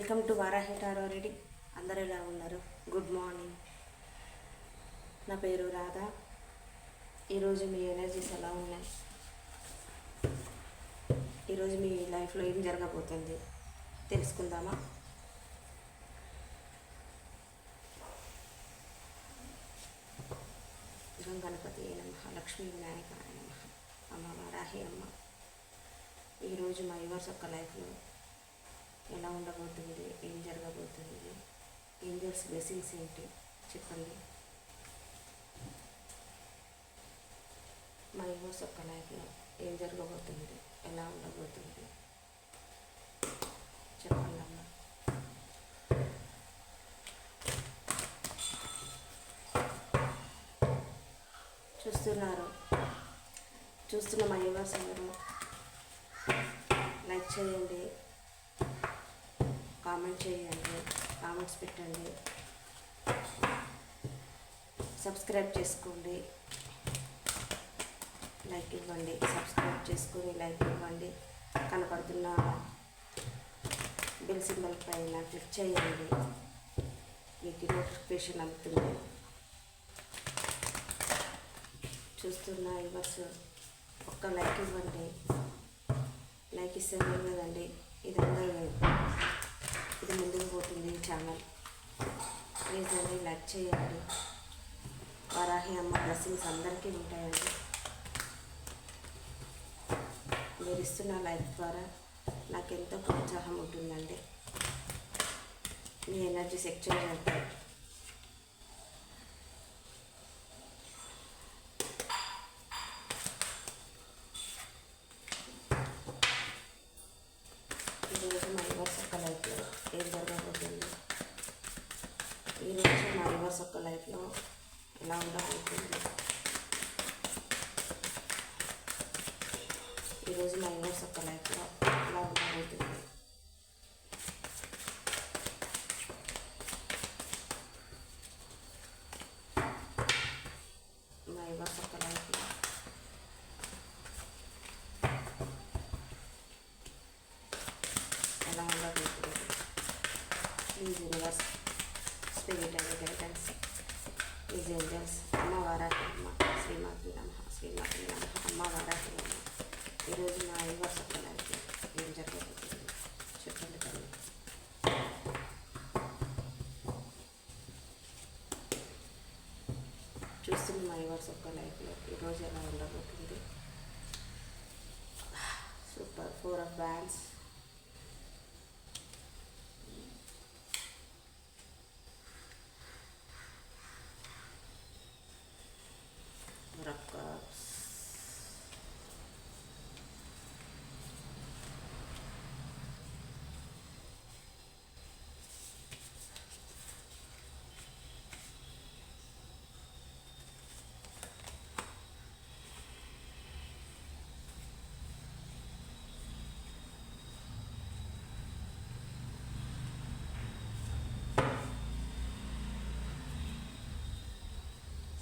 Welcome to Varahi tarot reading. అందరూ ఎలా ఉన్నారు? Good morning. నా పేరు రాధా. ఈరోజు మీ ఎనర్జీస్ ఎలా ఉన్నాయి? ఈరోజు మీ లైఫ్లో ఏం జరగబోతుంది తెలుసుకుందామా? గణపతి నమః, లక్ష్మీ వినాయకాయ నమః, అమ్మ వారాహి అమ్మ. ఈరోజు మా యువర్స్ యొక్క లైఫ్లో ఎలా ఉండబోతుంది, ఏం జరగబోతుంది, ఏంజల్స్ బ్లెస్సింగ్స్ ఏంటి చెప్పండి. మా యువర్స్ యొక్క లైఫ్లో ఏం జరగబోతుంది, ఎలా ఉండబోతుంది చెప్పండి అమ్మ. చూస్తున్న మా యువర్స్ అందరూ లైక్ చేయండి, కామెంట్ చేయండి, కామెంట్స్ పెట్టండి, సబ్స్క్రైబ్ చేసుకోండి, లైక్ ఇవ్వండి, సబ్స్క్రైబ్ చేసుకొని లైక్ ఇవ్వండి. కనపడుతున్న బెల్ సింబల్ పైన క్లిక్ చేయండి, మీకు నోటిఫికేషన్ అందుతుంది. చూస్తున్న యువర్స్ ఒక్క లైక్ ఇవ్వండి. లైక్ ఇస్తే కదండి ఇది ముందుకు పోతుంది ఈ ఛానల్. ప్లీజ్ అండి లైక్ చేయండి. వారాహి అమ్మ బ్లెస్సింగ్స్ అందరికీ ఉంటాయండి. మీరు ఇస్తున్న లైక్ ద్వారా నాకు ఎంతో ప్రోత్సాహం ఉంటుందండి. మీ ఎనర్జీస్ ఎక్స్చేంజ్ అవుతాయి. ఈరోజు మా యువర్స్ యొక్క లైఫ్లో ఏం జరగబోతుంది, ఈరోజు మా యువర్స్ యొక్క లైఫ్లో ఎలా ఉండబోతుంది, ఈరోజు మా యువర్స్ యొక్క లైఫ్లో ఎలా ఉండబోతుంది. మా యువర్స్ యొక్క లైఫ్లో ఎలా ఉండబోతుంది. Please universe, spirit and guidance, please angels, అమ్మ వారాహి అమ్మ, శ్రీమాతి నమః, శ్రీమాతి నమః, అమ్మ వారాహి అమ్మ. ఈరోజు మా యువర్స్ యొక్క లైఫ్లో ఏం జరగబోతుంది చెప్పండి తల్లి. చూస్తున్న మా యువర్స్ యొక్క లైఫ్లో ఈరోజు ఎలా ఉండబోతుంది. Super 4 of Wands, Four of Cups,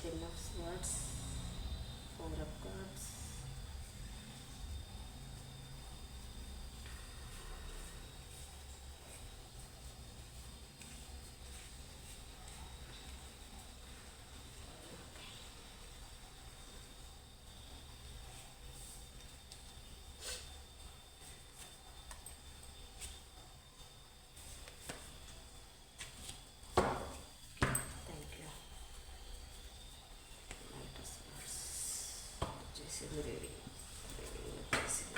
Ten of Swords, Four of Cups, thank you. Knight of Swords వచ్చేసింది, రెడీ వచ్చేసింది.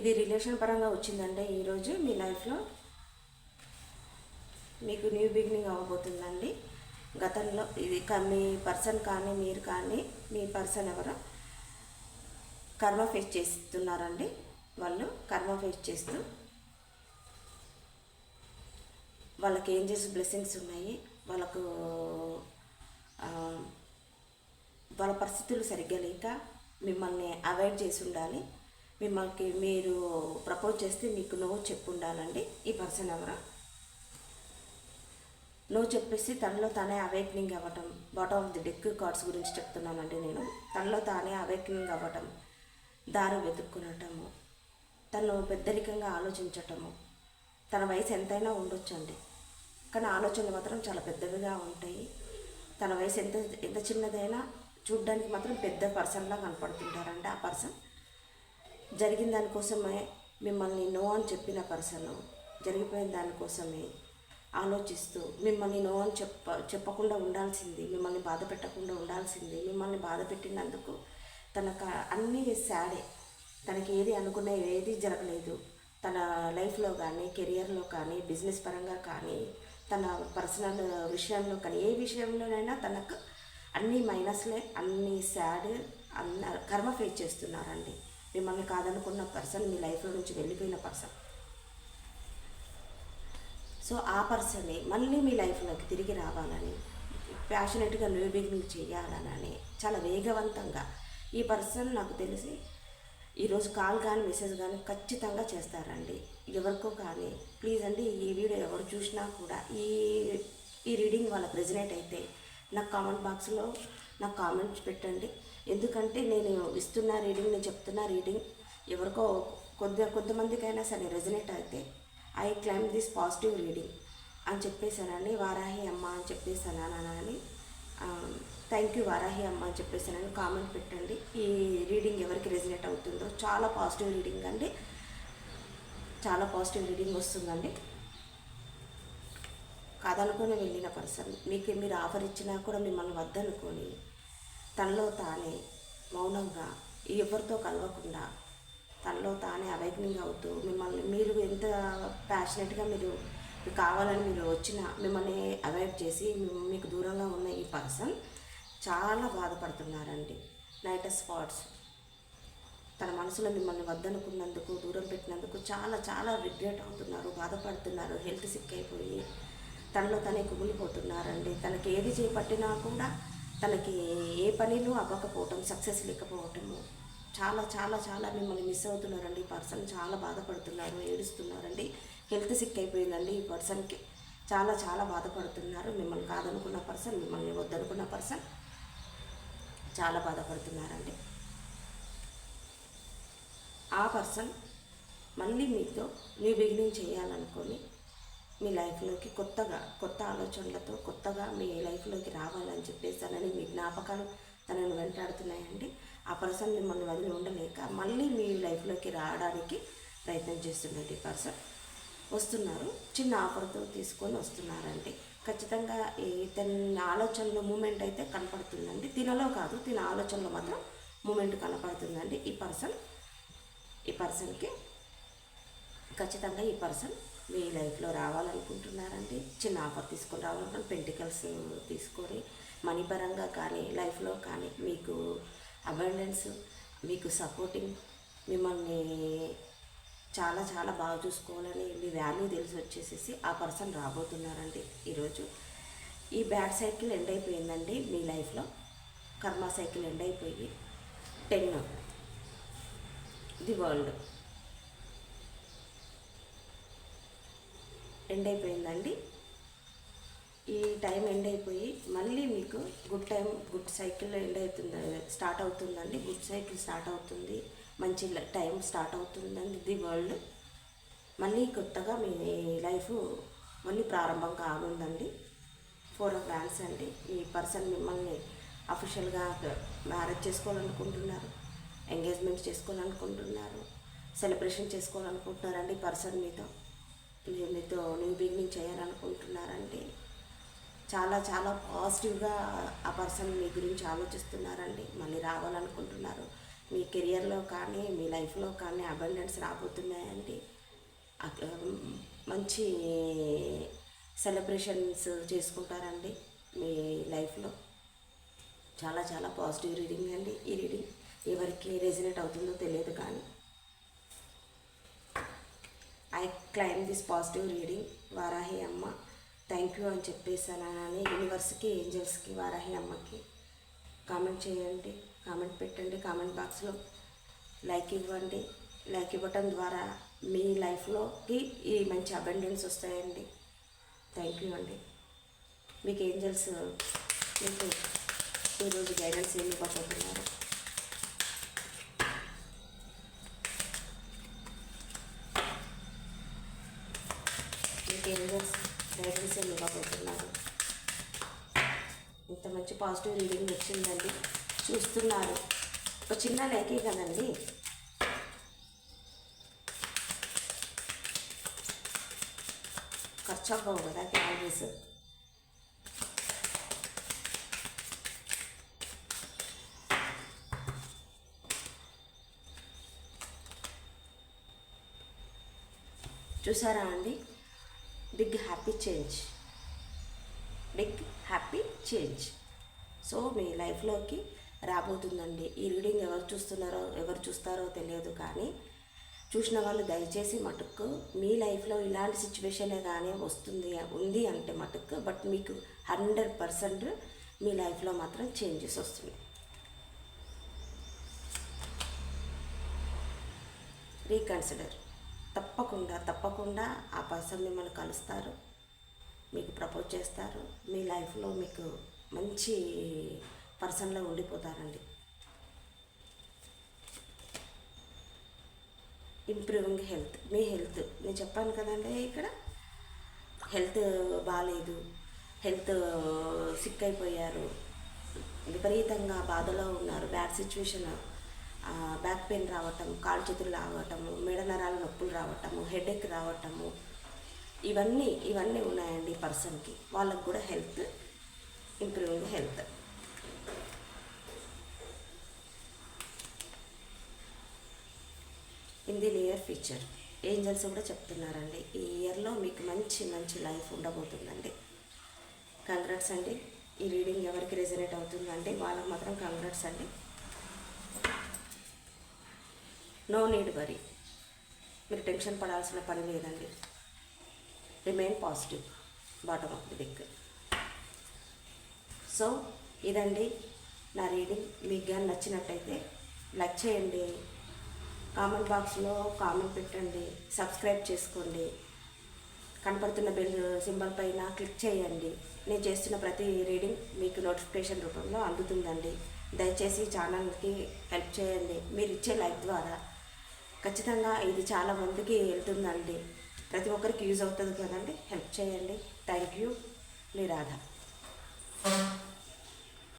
ఇది రిలేషన్ పరంగా వచ్చిందంటే ఈరోజు మీ లైఫ్లో మీకు న్యూ బిగినింగ్ అవ్వబోతుందండి. గతంలో ఇది మీ పర్సన్ కానీ మీరు కానీ మీ పర్సన్ ఎవరో కర్మ ఫేస్ చేస్తున్నారండి. వాళ్ళు కర్మ ఫేస్ చేస్తూ వాళ్ళకి ఏంజెల్స్ బ్లెస్సింగ్స్ ఉన్నాయి. వాళ్ళకు వాళ్ళ పరిస్థితులు సరిగ్గా లేక మిమ్మల్ని అవాయిడ్ చేసి ఉండాలి. మిమ్మల్ని మీరు ప్రపోజ్ చేస్తే మీకు నో చెప్పు ఉండాలండి. ఈ పర్సన్ ఎవరో నో చెప్పేసి తనలో తానే అవేక్నింగ్ అవ్వటం. Bottom of the deck cards గురించి చెప్తున్నానండి నేను. తనలో తానే అవేక్నింగ్ అవ్వటం, దారి వెతుక్కునటము, తను పెద్దరికంగా ఆలోచించటము. తన వయసు ఎంతైనా ఉండొచ్చండి, కానీ ఆలోచనలు మాత్రం చాలా పెద్దవిగా ఉంటాయి. తన వయసు ఎంత చిన్నదైనా చూడ్డానికి మాత్రం పెద్ద పర్సన్లా కనపడుతుంటారండి. ఆ పర్సన్ జరిగిన దానికోసమే మిమ్మల్ని నో అని చెప్పిన పర్సన్ జరిగిపోయిన దానికోసమే ఆలోచిస్తూ మిమ్మల్ని నో అని చెప్పకుండా ఉండాల్సింది, మిమ్మల్ని బాధ పెట్టకుండా ఉండాల్సింది. మిమ్మల్ని బాధ పెట్టినందుకు తనకు అన్నీ సాడే. తనకి ఏది అనుకునే ఏది జరగలేదు. తన లైఫ్లో కానీ, కెరియర్లో కానీ, బిజినెస్ పరంగా కానీ, తన పర్సనల్ విషయంలో కానీ, ఏ విషయంలోనైనా తనకు అన్నీ మైనస్లే, అన్నీ సాడ్, కర్మ ఫేస్ చేస్తున్నారండి. మిమ్మల్ని కాదనుకున్న పర్సన్ మీ లైఫ్లో నుంచి వెళ్ళిపోయిన పర్సన్. సో ఆ పర్సన్ని మళ్ళీ మీ లైఫ్లోకి తిరిగి రావాలని, ప్యాషనెట్గా న్యూ బిగినింగ్ చేయాలని చాలా వేగవంతంగా ఈ పర్సన్ నాకు తెలిసి ఈరోజు కాల్ కానీ మెసేజ్ కానీ ఖచ్చితంగా చేస్తారండి. ఎవరికో కానీ ప్లీజ్ అండి, ఈ వీడియో ఎవరు చూసినా కూడా ఈ రీడింగ్ వాళ్ళకి రెజనేట్ అయితే నాకు కామెంట్ బాక్స్లో నాకు కామెంట్స్ పెట్టండి. ఎందుకంటే నేను ఇస్తున్న రీడింగ్, నేను చెప్తున్న రీడింగ్ ఎవరికో కొంతమందికైనా సరే రెజనేట్ అయితే I claim this positive reading అని చెప్పేశానని, వారాహి అమ్మ అని చెప్పేసానని, థ్యాంక్ యూ వారాహి అమ్మ అని చెప్పేసానని కామెంట్ పెట్టండి. ఈ రీడింగ్ ఎవరికి రెజనేట్ అవుతుందో. చాలా పాజిటివ్ రీడింగ్ అండి, చాలా పాజిటివ్ రీడింగ్ వస్తుందండి. కాదనుకొని వెళ్ళిన పర్సన్ మీకు మీరు ఆఫర్ ఇచ్చినా కూడా మిమ్మల్ని వద్దనుకొని తనలో తానే మౌనంగా ఎవరితో కలవకుండా తనలో తానే అవేక్నింగ్ అవుతూ మిమ్మల్ని మీరు ఎంత ప్యాషనెట్గా మీరు కావాలని మీరు వచ్చినా మిమ్మల్ని అవాయిడ్ చేసి మీకు దూరంగా ఉన్న ఈ పర్సన్ చాలా బాధపడుతున్నారండి. నైట్ స్పాట్స్ తన మనసులో మిమ్మల్ని వద్దనుకున్నందుకు, దూరం పెట్టినందుకు చాలా చాలా రిగ్రెట్ అవుతున్నారు, బాధపడుతున్నారు. హెల్త్ సిక్ అయిపోయి తనలో తనే కుమిలిపోతున్నారండి. తనకి ఏది చేపట్టినా కూడా తనకి ఏ పనిలో అవ్వకపోవటం, సక్సెస్ లేకపోవటము, చాలా చాలా చాలా మిమ్మల్ని మిస్ అవుతున్నారండి. ఈ పర్సన్ చాలా బాధపడుతున్నారు, ఏడుస్తున్నారండి. హెల్త్ సిక్ అయిపోయిందండి ఈ పర్సన్కి. చాలా చాలా బాధపడుతున్నారు. మిమ్మల్ని కాదనుకున్న పర్సన్, మిమ్మల్ని వద్దనుకున్న పర్సన్ చాలా బాధపడుతున్నారండి. ఆ పర్సన్ మళ్ళీ మీతో న్యూ బిగినింగ్ చేయాలనుకొని మీ లైఫ్లోకి కొత్త ఆలోచనలతో కొత్తగా మీ లైఫ్లోకి రావాలని చెప్పేసానని మీ జ్ఞాపకాలు తనను వెంటాడుతున్నాయండి. ఆ పర్సన్ మిమ్మల్ని వదిలి ఉండలేక మళ్ళీ మీ లైఫ్లోకి రావడానికి ప్రయత్నం చేస్తున్నట్టు ఈ పర్సన్ వస్తున్నారు. చిన్న ఆఫర్తో తీసుకొని వస్తున్నారండి. ఖచ్చితంగా తన ఆలోచనలో మూమెంట్ అయితే కనపడుతుందండి. తినలో కాదు, తిన ఆలోచనలో మాత్రం మూమెంట్ కనపడుతుందండి. ఈ పర్సన్కి ఖచ్చితంగా ఈ పర్సన్ మీ లైఫ్లో రావాలనుకుంటున్నారండి. చిన్న ఆఫర్ తీసుకొని రావాలనుకుంటున్నారు. పెంటికల్స్ తీసుకొని మనీ పరంగా కానీ, లైఫ్లో కానీ మీకు అబండెన్స్, మీకు సపోర్టింగ్, మిమ్మల్ని చాలా చాలా బాగా చూసుకోవాలని మీ వాల్యూ తెలిసి వచ్చేసేసి ఆ పర్సన్ రాబోతున్నారండి ఈరోజు. ఈ బ్యాడ్ సైకిల్ ఎండ్ అయిపోయిందండి మీ లైఫ్లో. కర్మ సైకిల్ ఎండ్ అయిపోయి 10 ది వరల్డ్ ఎండ్ అయిపోయిందండి. ఈ టైం ఎండ్ అయిపోయి మళ్ళీ మీకు good time, good cycle end అవుతుంది, స్టార్ట్ అవుతుందండి. గుడ్ సైకిల్ స్టార్ట్ అవుతుంది, మంచి టైం స్టార్ట్ అవుతుందండి. ది వరల్డ్ మళ్ళీ కొత్తగా మీ లైఫ్ మళ్ళీ ప్రారంభం కానుందండి. 4 of Wands అండి. ఈ పర్సన్ మిమ్మల్ని అఫీషియల్గా మ్యారేజ్ చేసుకోవాలనుకుంటున్నారు, ఎంగేజ్మెంట్ చేసుకోవాలనుకుంటున్నారు, సెలబ్రేషన్ చేసుకోవాలనుకుంటున్నారండి. పర్సన్ మీతో న్యూ బిగినింగ్ చేయాలనుకుంటున్నారండి. చాలా చాలా పాజిటివ్గా ఆ పర్సన్ మీ గురించి ఆలోచిస్తున్నారండి. మళ్ళీ రావాలనుకుంటున్నారు. మీ కెరియర్లో కానీ మీ లైఫ్లో కానీ అబండెన్స్ రాబోతున్నాయండి. మంచి సెలబ్రేషన్స్ చేసుకుంటారండి మీ లైఫ్లో. చాలా చాలా పాజిటివ్ రీడింగ్ అండి ఈ రీడింగ్. ఎవరికి రెజినేట్ అవుతుందో తెలియదు కానీ I claim this positive reading. Varahi అమ్మ థ్యాంక్ యూ అని చెప్పేసానని యూనివర్స్కి, ఏంజల్స్కి, వారాహి అమ్మకి కామెంట్ చేయండి, కామెంట్ పెట్టండి. కామెంట్ బాక్స్లో లైక్ ఇవ్వండి. లైక్ ఇవ్వటం ద్వారా మీ లైఫ్లోకి ఈ మంచి అబండెన్స్ వస్తాయండి. థ్యాంక్ యూ అండి. మీకు ఏంజల్స్ మీకు ఈరోజు గైడెన్స్ ఏమి ఇవ్వబోతున్నారు? మీకు ఏంజల్స్ గైడెన్స్ ఏమి ఇవ్వబోతున్నారు? ఇంత మంచి పాజిటివ్ రీడింగ్ వచ్చిందండి. చూస్తున్నారు, ఒక చిన్న లైకే కదండి. ఖర్చు అవ్వవు కదా క్యాలరీస్. చూసారా అండి? Big happy change, big happy change. So మీ లైఫ్లోకి రాబోతుందండి. ఈ రీడింగ్ ఎవరు చూస్తారో తెలియదు కానీ చూసిన వాళ్ళు దయచేసి మటుకు మీ లైఫ్లో ఇలాంటి సిచ్యువేషనే కానీ ఉంది అంటే మటుకు బట్ మీకు 100% మీ లైఫ్లో మాత్రం చేంజెస్ వస్తుంది. రీకన్సిడర్. తప్పకుండా ఆ పర్సన్ మిమ్మల్ని కలుస్తారు, మీకు ప్రపోజ్ చేస్తారు, మీ లైఫ్లో మీకు మంచి పర్సన్లో ఉండిపోతారండి. Improving health. మీ హెల్త్ నేను చెప్పాను కదండి, ఇక్కడ హెల్త్ బాగాలేదు, హెల్త్ సిక్ అయిపోయారు, విపరీతంగా బాధలో ఉన్నారు, బ్యాడ్ సిచ్యువేషన్, బ్యాక్ పెయిన్ రావటం, కాళ్ళు చేతులు రావటము, మెడ నరాల నొప్పులు రావటము, హెడేక్ రావటము, ఇవన్నీ ఉన్నాయండి పర్సన్కి. వాళ్ళకు కూడా health, improving health. In the near future angels కూడా చెప్తున్నారండి, ఈ ఇయర్లో మీకు మంచి లైఫ్ ఉండబోతుందండి. కంగ్రాట్స్ అండి. ఈ రీడింగ్ ఎవరికి రెజనేట్ అవుతుందంటే వాళ్ళకి మాత్రం కంగ్రాట్స్ అండి. నో నీడ్ వరీ, మీరు టెన్షన్ పడాల్సిన పని లేదండి. Remain positive, bottom of the deck. So ఇదండి నా రీడింగ్. మీకు కానీ నచ్చినట్టయితే లైక్ చేయండి, కామెంట్ బాక్స్లో కామెంట్ పెట్టండి, సబ్స్క్రైబ్ చేసుకోండి, కనపడుతున్న బెల్ సింబల్ పైన క్లిక్ చేయండి. నేను చేస్తున్న ప్రతి రీడింగ్ మీకు నోటిఫికేషన్ రూపంలో అందుతుందండి. దయచేసి ఛానల్కి హెల్ప్ చేయండి. మీరు ఇచ్చే లైక్ ద్వారా ఖచ్చితంగా ఇది చాలా మందికి వెళ్తుందండి. ప్రతి ఒక్కరికి యూజ్ అవుతుంది కదండి. హెల్ప్ చేయండి. Thank you. మీ రాధ.